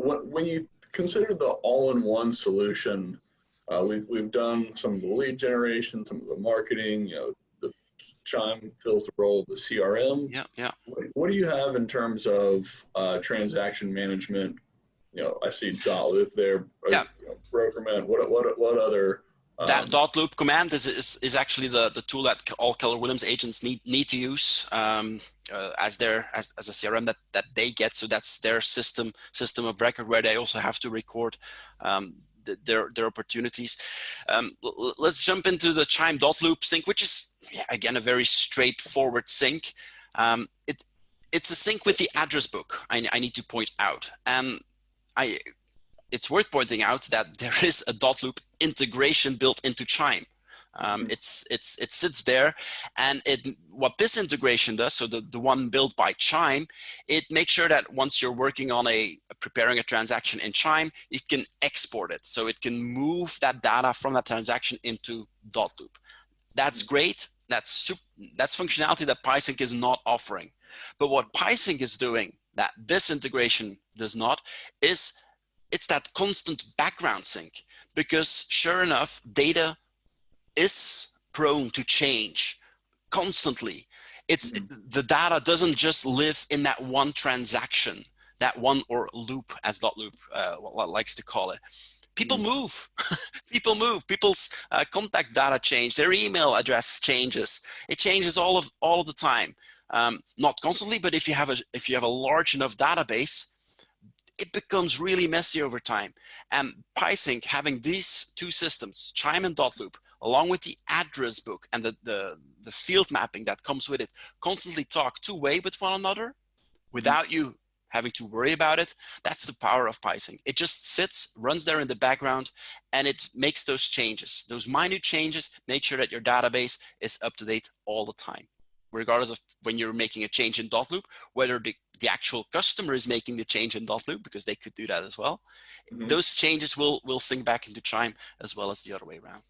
when you consider the all-in-one solution, we've done some of the lead generation, some of the marketing. The Chime fills the role of the CRM. Yeah, yeah. What do you have in terms of transaction management? I see Dotloop there. Yeah. Brokerman. What other? That dot loop command is actually the tool that all Keller Williams agents need to use as a CRM that they get. So that's their system of record where they also have to record their opportunities. Let's jump into the Chime dot loop sync, which is again a very straightforward sync. It's a sync with the address book. I need to point out, and it's worth pointing out that there is a dot loop integration built into Chime. It sits there, and what this integration does, so the one built by Chime, it makes sure that once you're working on preparing a transaction in Chime, it can export it. So it can move that data from that transaction into dot loop. That's great. That's functionality that PieSync is not offering. But what PieSync is doing that this integration does not is it's that constant background sync, because sure enough, data is prone to change constantly. The data doesn't just live in that one transaction, that one or loop, as dotloop likes to call it. People move. People move. People's contact data change. Their email address changes. It changes all of the time. Not constantly, but if you have a large enough database, it becomes really messy over time. And PieSync, having these two systems, Chime and dotloop, along with the address book and the field mapping that comes with it, constantly talk two-way with one another without you having to worry about it. That's the power of PieSync. It just sits, runs there in the background, and it makes those changes. Those minute changes make sure that your database is up to date all the time, regardless of when you're making a change in dotloop, whether the actual customer is making the change in dotloop, because they could do that as well. Those changes will sync back into Chime as well as the other way around.